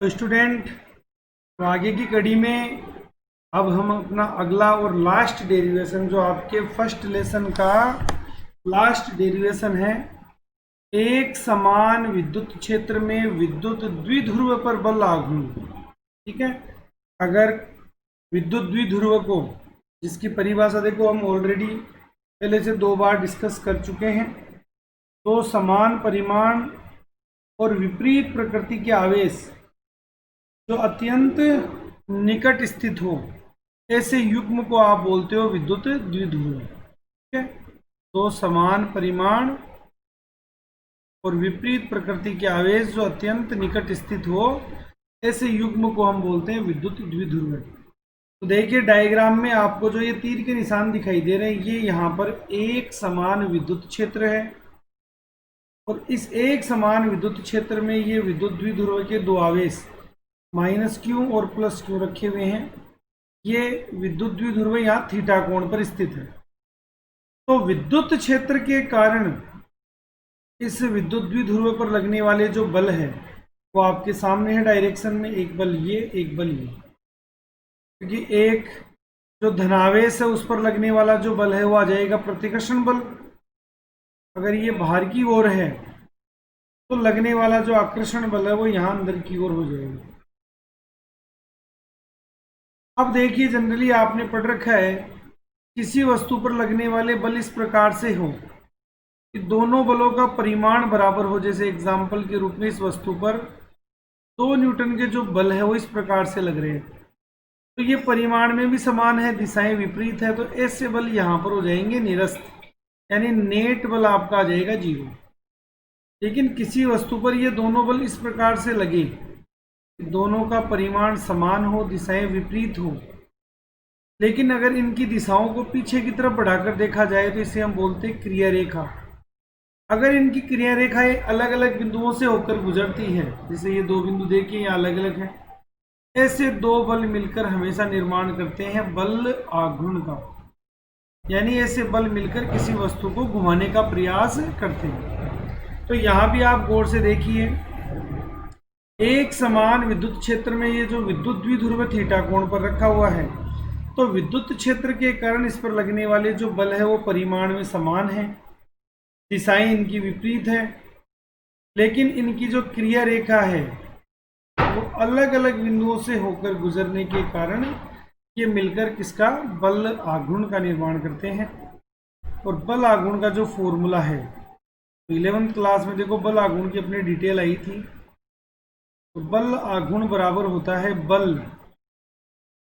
तो स्टूडेंट, तो आगे की कड़ी में अब हम अपना अगला और लास्ट डेरिवेशन जो आपके फर्स्ट लेसन का लास्ट डेरिवेशन है, एक समान विद्युत क्षेत्र में विद्युत द्विध्रुव पर बल आघूर्ण। ठीक है, अगर विद्युत द्विध्रुव को, जिसकी परिभाषा देखो हम ऑलरेडी पहले से 2 बार डिस्कस कर चुके हैं, तो समान परिमाण और विपरीत प्रकृति के आवेश जो अत्यंत निकट स्थित हो, ऐसे युग्म को आप बोलते हो विद्युत द्विध्रुव। ठीक है, तो समान परिमाण और विपरीत प्रकृति के आवेश जो अत्यंत निकट स्थित हो, ऐसे युग्म को हम बोलते हैं विद्युत द्विध्रुव। तो देखिए डायग्राम में आपको जो ये तीर के निशान दिखाई दे रहे हैं, ये यहाँ पर एक समान विद्युत क्षेत्र है और इस एक समान विद्युत क्षेत्र में ये विद्युत द्विध्रुव के दो आवेश -q और +q रखे हुए हैं। ये विद्युत द्विध्रुव यहाँ थीटा कोण पर स्थित है। तो विद्युत क्षेत्र के कारण इस विद्युत द्विध्रुव पर लगने वाले जो बल है वो आपके सामने है डायरेक्शन में, एक बल ये, एक बल ये। क्योंकि एक जो धनावेश है उस पर लगने वाला जो बल है वो आ जाएगा प्रतिकर्षण बल। अगर ये बाहर की ओर है तो लगने वाला जो आकर्षण बल है वो यहाँ अंदर की ओर हो जाएगा। अब देखिए, जनरली आपने पढ़ रखा है किसी वस्तु पर लगने वाले बल इस प्रकार से हो कि दोनों बलों का परिमाण बराबर हो। जैसे एग्जाम्पल के रूप में इस वस्तु पर 2 न्यूटन के जो बल है वो इस प्रकार से लग रहे हैं, तो ये परिमाण में भी समान है, दिशाएं विपरीत है, तो ऐसे बल यहाँ पर हो जाएंगे निरस्त, यानी नेट बल आपका आ जाएगा 0। लेकिन किसी वस्तु पर ये दोनों बल इस प्रकार से लगे, दोनों का परिमाण समान हो, दिशाएं विपरीत हो, लेकिन अगर इनकी दिशाओं को पीछे की तरफ बढ़ाकर देखा जाए तो इसे हम बोलते हैं क्रिया रेखा। अगर इनकी क्रिया रेखाएं अलग अलग बिंदुओं से होकर गुजरती है, जैसे ये 2 बिंदु देखिए यहाँ अलग अलग हैं, ऐसे 2 बल मिलकर हमेशा निर्माण करते हैं बल आघूर्ण का, यानी ऐसे बल मिलकर किसी वस्तु को घुमाने का प्रयास करते हैं। तो यहाँ भी आप गौर से देखिए, एक समान विद्युत क्षेत्र में ये जो विद्युत द्विध्रुव थीटा कोण पर रखा हुआ है, तो विद्युत क्षेत्र के कारण इस पर लगने वाले जो बल है वो परिमाण में समान है, दिशाएं इनकी विपरीत है, लेकिन इनकी जो क्रिया रेखा है वो अलग अलग बिंदुओं से होकर गुजरने के कारण ये मिलकर किसका, बल आघूर्ण का निर्माण करते हैं। और बल आघूर्ण का जो फॉर्मूला है, तो 11वीं क्लास में देखो बल आघूर्ण की अपनी डिटेल आई थी। तो बल आघूर्ण बराबर होता है बल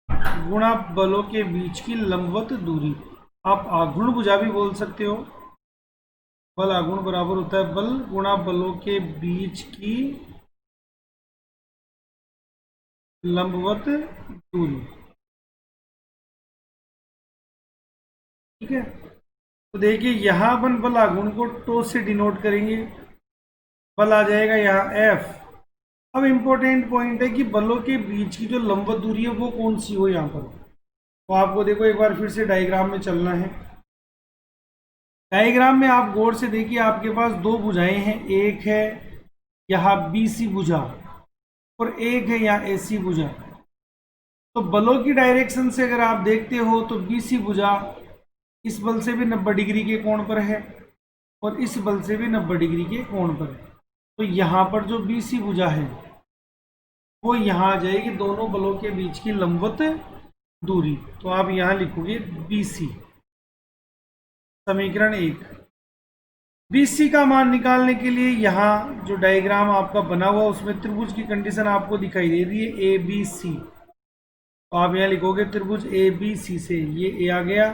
गुणा बलों के बीच की लंबवत दूरी। आप आघूर्ण भुजा भी बोल सकते हो। बल आघूर्ण बराबर होता है बल गुणा बलों के बीच की लंबवत दूरी। ठीक है, तो देखिए यहाँ अपन बल आघूर्ण को टो से डिनोट करेंगे, बल आ जाएगा यहाँ F। अब इम्पोर्टेंट पॉइंट है कि बलों के बीच की जो लंबवत दूरी है वो कौन सी हो यहाँ पर। तो आपको देखो एक बार फिर से डायग्राम में चलना है। डायग्राम में आप गौर से देखिए, आपके पास 2 भुजाएं हैं, एक है यहाँ BC भुजा और एक है यहाँ AC भुजा। तो बलों की डायरेक्शन से अगर आप देखते हो तो BC भुजा इस बल से भी 90 डिग्री के कोण पर है और इस बल से भी 90 डिग्री के कोण पर है। तो यहाँ पर जो BC भुजा है वो यहाँ आ जाएगी दोनों बलों के बीच की लंबवत दूरी। तो आप यहाँ लिखोगे BC, समीकरण 1। BC का मान निकालने के लिए यहाँ जो डायग्राम आपका बना हुआ उसमें त्रिभुज की कंडीशन आपको दिखाई दे रही है ABC। तो आप यहाँ लिखोगे त्रिभुज ABC से ये A आ गया,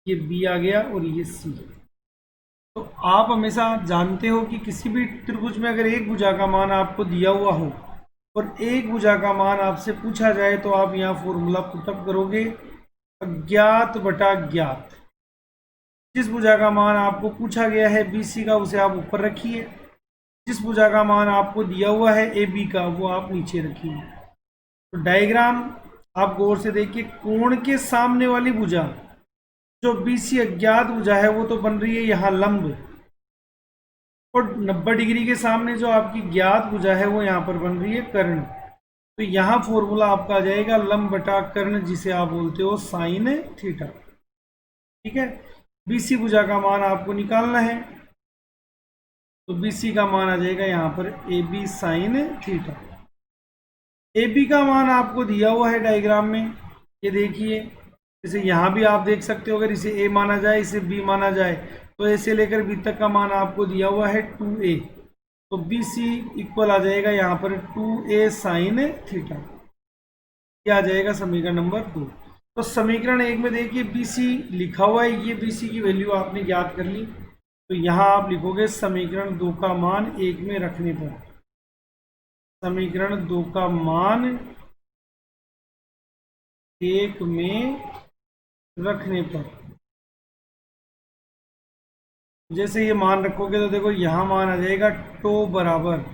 ये B आ गया और ये C। तो आप हमेशा जानते हो कि किसी भी त्रिभुज में अगर एक भुजा का मान आपको दिया हुआ हो और एक भुजा का मान आपसे पूछा जाए तो आप यहाँ फॉर्मूला पुटअप करोगे, अज्ञात बटा ज्ञात। जिस भुजा का मान आपको पूछा गया है BC का उसे आप ऊपर रखिए, जिस भुजा का मान आपको दिया हुआ है AB का वो आप नीचे रखिए। तो डायग्राम आप गौर से देखिए, कोण के सामने वाली भुजा जो BC अज्ञात भुजा है वो तो बन रही है यहाँ लंब, और 90 डिग्री के सामने जो आपकी ज्ञात भुजा है वो यहाँ पर बन रही है कर्ण। तो यहाँ फॉर्मूला आपका आ जाएगा लंब बटा कर्ण, जिसे आप बोलते हो साइन थीटा। ठीक है, बीसी भुजा का मान आपको निकालना है, तो बीसी का मान आ जाएगा यहाँ पर A B sine theta. A B का मान आपको दिया हुआ है डायग्राम में, ये देखिए, जैसे यहाँ भी आप देख सकते हो, अगर इसे ए माना जाए, इसे बी माना जाए, तो ए से लेकर बी तक का मान आपको दिया हुआ है 2a, तो बी सी इक्वल आ जाएगा यहाँ पर 2a साइन थीटा। ये आ जाएगा समीकरण नंबर 2। तो समीकरण 1 में देखिए बी सी लिखा हुआ है, ये बी सी की वैल्यू आपने ज्ञात कर ली, तो यहाँ आप लिखोगे समीकरण 2 का मान 1 में रखने पर, समीकरण 2 का मान 1 में रखने पर, जैसे ये मान रखोगे तो देखो यहाँ मान आ जाएगा टो बराबर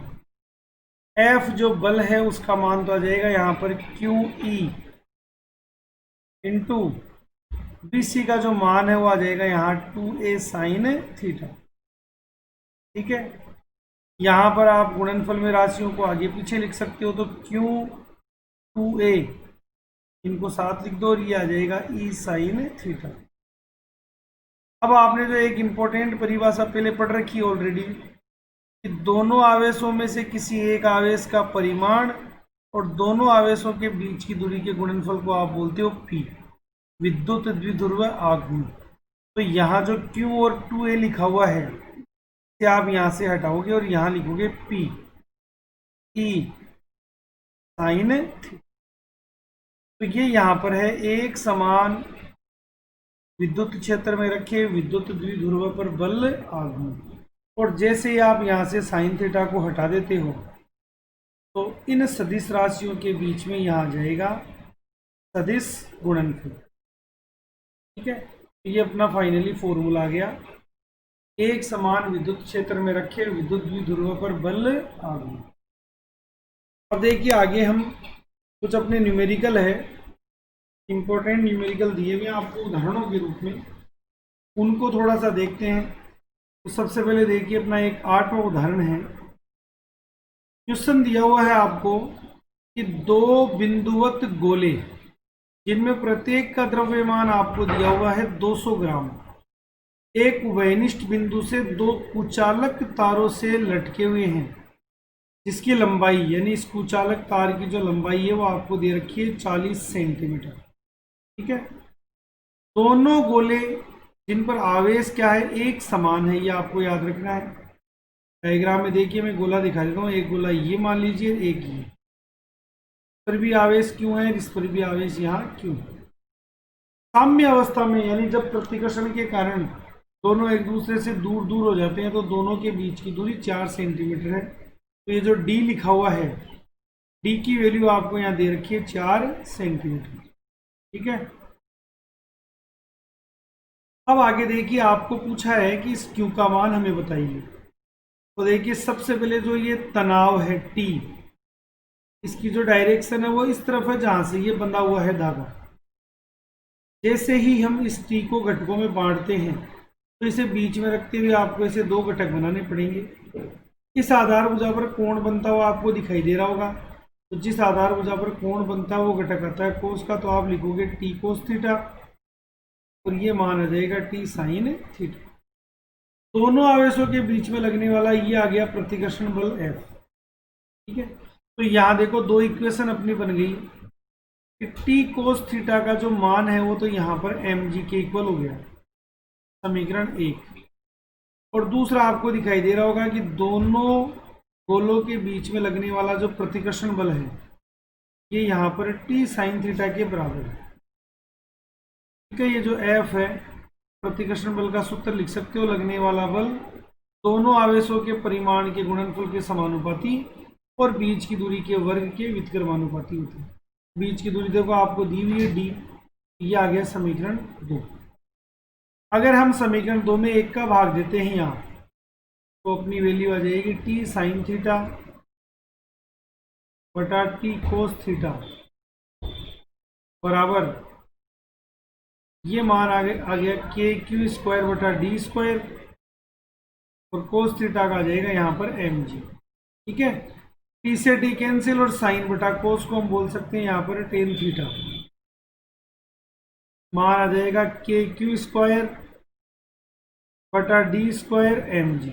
एफ जो बल है उसका मान तो आ जाएगा यहाँ पर Q E into B C का जो मान है वो आ जाएगा यहाँ 2a साइन थीटा। ठीक है, यहाँ पर आप गुणनफल में राशियों को आगे पीछे लिख सकते हो, तो क्यू 2a इनको साथ लिख दो और ये आ जाएगा ई साइन थीटा। अब आपने जो एक इंपॉर्टेंट परिभाषा पहले पढ़ रखी है ऑलरेडी, कि दोनों आवेशों में से किसी एक आवेश का परिमाण और दोनों आवेशों के बीच की दूरी के गुणनफल को आप बोलते हो P, विद्युत द्विध्रुव आघूर्ण। तो यहाँ जो Q और 2a लिखा हुआ है, इसे आप यहाँ से हटाओगे और यहाँ लिखोगे P E साइन। तो ये यहाँ पर है एक समान विद्युत क्षेत्र में रखे विद्युत द्विध्रुव पर बल आघूर्ण, और जैसे ही आप यहाँ से साइन थीटा को हटा देते हो तो इन सदिश राशियों के बीच में यहाँ आ जाएगा सदिश गुणनफल। ठीक है, ये अपना फाइनली फॉर्मूला आ गया, एक समान विद्युत क्षेत्र में रखे विद्युत द्विध्रुव पर बल आघूर्ण। अब देखिए आगे हम कुछ अपने न्यूमेरिकल है, इंपॉर्टेंट न्यूमेरिकल दिए हुए आपको उदाहरणों के रूप में, उनको थोड़ा सा देखते हैं। तो सबसे पहले देखिए अपना एक 8वां उदाहरण है। क्वेश्चन दिया हुआ है आपको कि दो बिंदुवत गोले जिनमें प्रत्येक का द्रव्यमान आपको दिया हुआ है 200 ग्राम, एक उभयनिष्ठ बिंदु से दो कुचालक तारों से लटके हुए हैं, जिसकी लंबाई यानी इस कुचालक तार की जो लंबाई है वो आपको दे रखी है 40 सेंटीमीटर। ठीक है, दोनों गोले जिन पर आवेश क्या है एक समान है, ये आपको याद रखना है। डायग्राम में देखिए मैं गोला दिखा देता हूँ, एक गोला ये मान लीजिए, एक ये, इस पर भी आवेश क्यों है, इस पर भी आवेश यहाँ क्यों है। साम्य अवस्था में यानी जब प्रतिकर्षण के कारण दोनों एक दूसरे से दूर दूर हो जाते हैं तो दोनों के बीच की दूरी 4 सेंटीमीटर है। तो ये जो D लिखा हुआ है, D की वैल्यू आपको यहाँ दे रखी है 4 सेंटीमीटर। ठीक है, अब आगे देखिए आपको पूछा है कि इस Q का मान हमें बताइए। तो देखिए सबसे पहले जो ये तनाव है T, इसकी जो डायरेक्शन है वो इस तरफ है जहां से ये बंधा हुआ है धागा। जैसे ही हम इस T को घटकों में बांटते हैं तो इसे बीच में रखते हुए आपको इसे दो घटक बनाने पड़ेंगे। इस आधार भुजा पर कोण बनता हुआ आपको दिखाई दे रहा होगा, तो जिस आधार भुजा पर कोण बनता है वो घटक आता है कोस का, तो आप लिखोगे T कोस थीटा और ये मान आ जाएगा T साइन थीटा। दोनों आवेशों के बीच में लगने वाला ये आ गया प्रतिकर्षण बल F। ठीक है, तो यहाँ देखो दो इक्वेशन अपनी बन गई कि T कोस थीटा का जो मान है वो तो यहाँ पर mg के इक्वल हो गया, समीकरण 1। और दूसरा आपको दिखाई दे रहा होगा कि दोनों गोलों के बीच में लगने वाला जो प्रतिकर्षण बल है ये यहाँ पर T साइन थीटा के बराबर है। ठीक है, ये जो F है प्रतिकर्षण बल का सूत्र लिख सकते हो, लगने वाला बल दोनों आवेशों के परिमाण के गुणनफल के समानुपाती और बीच की दूरी के वर्ग के व्युत्क्रमानुपाती होती है। बीच की दूरी देखो आपको दी हुई है D, ये आ गया समीकरण 2। अगर हम समीकरण 2 में 1 का भाग देते हैं यहाँ तो अपनी वैल्यू आ जाएगी T साइन थीटा बटा T कोस थीटा बराबर ये मान आ गया के क्यू स्क्वायर बटा डी स्क्वायर और कोस थीटा का आ जाएगा यहाँ पर mg। ठीक है, टी से टी कैंसिल और साइन बटा कोस को हम बोल सकते हैं यहाँ पर टेन थीटा। मान आ जाएगा के क्यू स्क्वायर बटा डी स्क्वायर एम जी।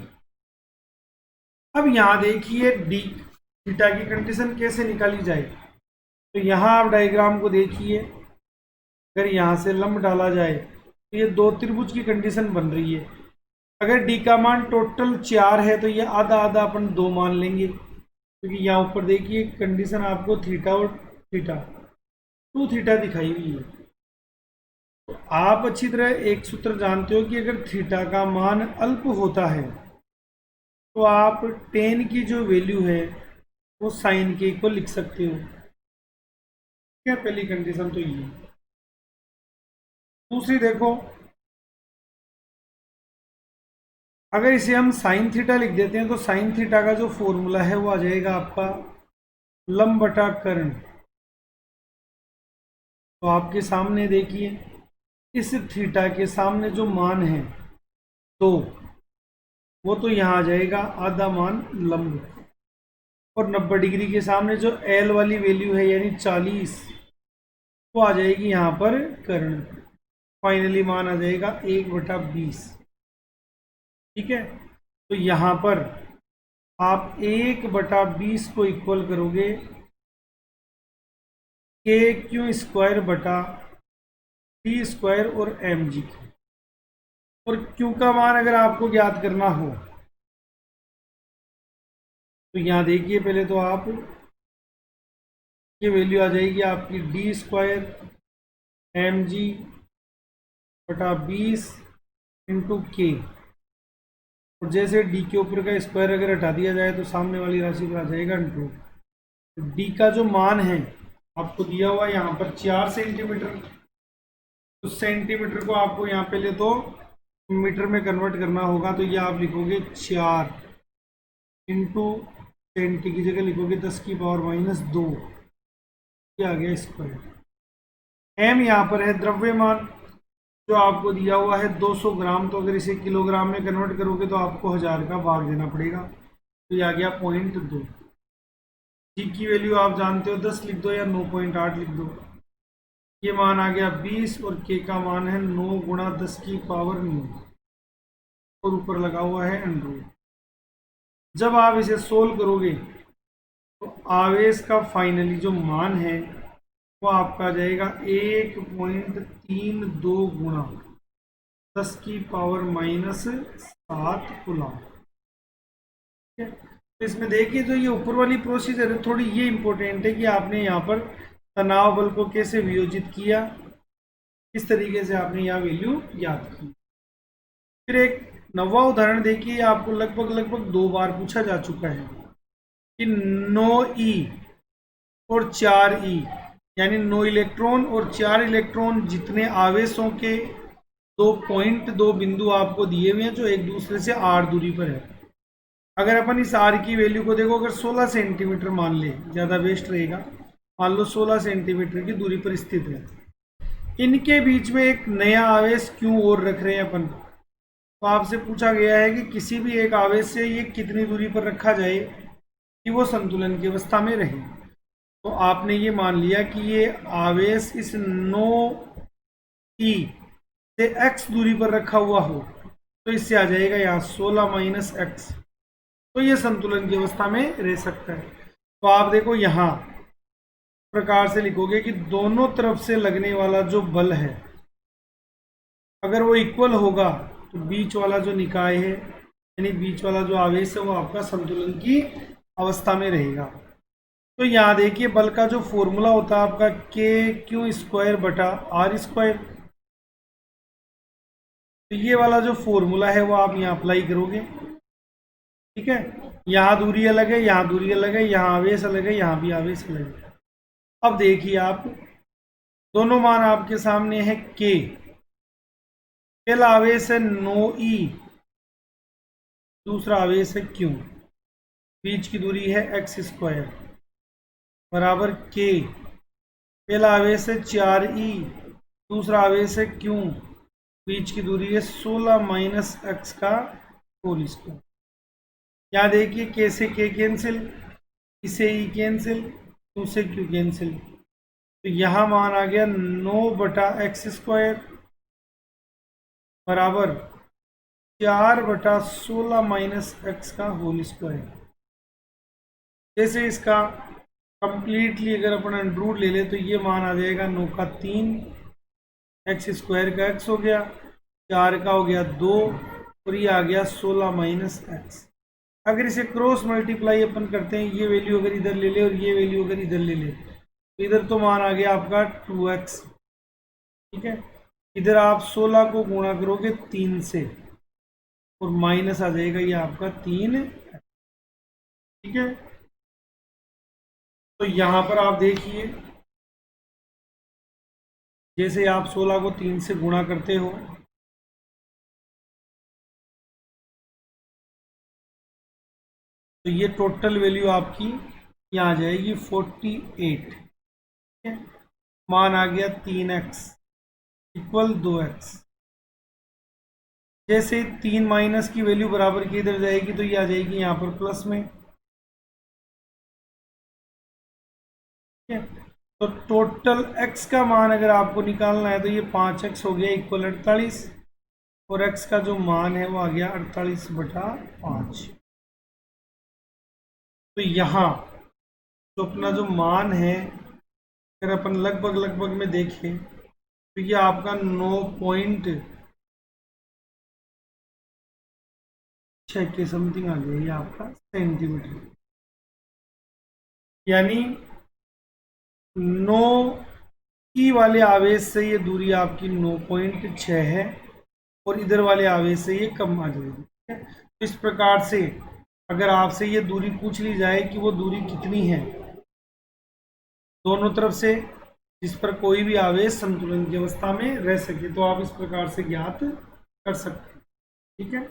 अब यहाँ देखिए डी थीटा की कंडीशन कैसे निकाली जाए। तो यहाँ आप डायग्राम को देखिए, अगर यहाँ से लंब डाला जाए तो ये दो त्रिभुज की कंडीशन बन रही है। अगर डी का मान टोटल 4 है तो ये आधा आधा अपन 2 मान लेंगे, क्योंकि यहाँ ऊपर देखिए कंडीशन आपको थीटा और थीटा 2 थीटा दिखाई हुई है। तो आप अच्छी तरह एक सूत्र जानते हो कि अगर थीटा का मान अल्प होता है तो आप टेन की जो वैल्यू है वो साइन के इक्वल लिख सकते हो। क्या पहली कंडीशन तो ये। दूसरी देखो, अगर इसे हम साइन थीटा लिख देते हैं तो साइन थीटा का जो फॉर्मूला है वो आ जाएगा आपका लंब बटा कर्ण। तो आपके सामने देखिए इस थीटा के सामने जो मान है तो वो तो यहाँ आ जाएगा आधा मान लंब, और 90 डिग्री के सामने जो एल वाली वैल्यू है यानी 40 वो आ जाएगी यहाँ पर कर्ण। फाइनली मान आ जाएगा 1/20। ठीक है, तो यहाँ पर आप 1/20 को इक्वल करोगे के क्यू स्क्वायर बटा टी स्क्वायर और एम जी की। और क्यू का मान अगर आपको ज्ञात करना हो तो यहाँ देखिए पहले तो आप ये वैल्यू आ जाएगी आपकी डी स्क्वायर एम जी बटा 20 इंटू के, और जैसे डी के ऊपर का स्क्वायर अगर हटा दिया जाए तो सामने वाली राशि पर आ जाएगा अंडर रूट। डी का जो मान है आपको दिया हुआ यहाँ पर 4 सेंटीमीटर, तो सेंटीमीटर को आपको यहाँ पहले तो मीटर में कन्वर्ट करना होगा। तो ये आप लिखोगे 4 इंटू सेंटी की जगह लिखोगे 10⁻², ये आ गया स्क्वायर। एम यहाँ पर है द्रव्यमान जो आपको दिया हुआ है 200 ग्राम, तो अगर इसे किलोग्राम में कन्वर्ट करोगे तो आपको 1000 का भाग देना पड़ेगा, तो ये आ गया 0.2। जी की वैल्यू आप जानते हो 10 लिख दो या 9.8 लिख दो। ये मान आ गया 20 और के का मान है 9 गुणा 10⁻9 और ऊपर लगा हुआ है अंडर। जब आप इसे सोल्व करोगे तो आवेश का फाइनली जो मान है वो आपका आ जाएगा 1.32 गुणा 10⁻⁷ कूलम। ठीक है, तो इसमें देखिए जो ये ऊपर वाली प्रोसीजर है थोड़ी ये इंपॉर्टेंट है कि आपने यहाँ पर तनाव बल को कैसे वियोजित किया, इस तरीके से आपने यहाँ वैल्यू याद की। फिर एक नवा उदाहरण देखिए, आपको लगभग 2 बार पूछा जा चुका है कि 9e और 4e यानी 9 इलेक्ट्रॉन और 4 इलेक्ट्रॉन जितने आवेशों के 2 बिंदु आपको दिए हुए हैं जो एक दूसरे से r दूरी पर है। अगर अपन इस r की वैल्यू को देखो, अगर 16 सेंटीमीटर मान ले, ज़्यादा बेस्ट रहेगा, मान लो 16 सेंटीमीटर की दूरी पर स्थित है, इनके बीच में एक नया आवेश क्यों और रख रहे हैं अपन। तो आपसे पूछा गया है कि किसी भी एक आवेश से ये कितनी दूरी पर रखा जाए कि वो संतुलन की अवस्था में रहे। तो आपने ये मान लिया कि ये आवेश इस 9e से x दूरी पर रखा हुआ हो, तो इससे आ जाएगा यहाँ 16 - x, तो ये संतुलन की अवस्था में रह सकता है। तो आप देखो यहाँ प्रकार से लिखोगे कि दोनों तरफ से लगने वाला जो बल है अगर वो इक्वल होगा तो बीच वाला जो निकाय है यानी बीच वाला जो आवेश है वो आपका संतुलन की अवस्था में रहेगा। तो यहाँ देखिए बल का जो फॉर्मूला होता है आपका के क्यू स्क्वायर बटा आर स्क्वायर, तो ये वाला जो फॉर्मूला है वो आप यहाँ अप्लाई करोगे। ठीक है, यहाँ दूरी अलग है, यहाँ दूरी अलग है, यहाँ आवेश अलग है, यहाँ भी आवेश अलग है। अब देखिए आप दोनों मान आपके सामने है के, पहला आवेश है 9e, दूसरा आवेश है क्यू, बीच की दूरी है x स्क्वायर बराबर के, पहला आवेश है 4e, दूसरा आवेश है क्यू, बीच की दूरी है 16 - x का होल स्क्वायर। यहाँ देखिए के से के कैंसिल, इसे ई कैंसिल, 2 से क्यू कैंसिल, तो यहाँ मान आ गया 9/x² बराबर 4/16 माइनस एक्स का होल स्क्वायर। जैसे इसका कंप्लीटली अगर अपन अंडर ले ले तो ये मान आ जाएगा 9 का 3, x² का x हो गया, 4 का हो गया 2 और ये आ गया 16 माइनस एक्स। अगर इसे क्रॉस मल्टीप्लाई अपन करते हैं, ये वैल्यू अगर इधर ले ले और ये वैल्यू अगर इधर ले ले, तो इधर तो मान आ गया आपका 2x, ठीक है। इधर आप 16 को गुणा करोगे 3 से और माइनस आ जाएगा ये आपका 3, ठीक है। तो यहां पर आप देखिए, जैसे आप 16 को 3 से गुणा करते हो तो ये टोटल वैल्यू आपकी यहाँ आ जाएगी 48, ठीक है। मान आ गया 3x इक्वल 2x। जैसे 3 माइनस की वैल्यू बराबर की इधर जाएगी तो ये आ जाएगी यहाँ पर प्लस में, ठीक है। तो टोटल x का मान अगर आपको निकालना है तो ये 5x हो गया इक्वल 48 और x का जो मान है वो आ गया 48/5। तो यहाँ तो अपना जो मान है अगर अपन लगभग लगभग में देखें तो ये आपका 9.6 के समथिंग आ गया ये आपका सेंटीमीटर, यानी 9 की वाले आवेश से ये दूरी आपकी 9.6 है और इधर वाले आवेश से ये कम आ जाएगी, ठीक है। तो इस प्रकार से अगर आपसे ये दूरी पूछ ली जाए कि वो दूरी कितनी है दोनों तरफ से जिस पर कोई भी आवेश संतुलन की अवस्था में रह सके, तो आप इस प्रकार से ज्ञात कर सकते हैं, ठीक है।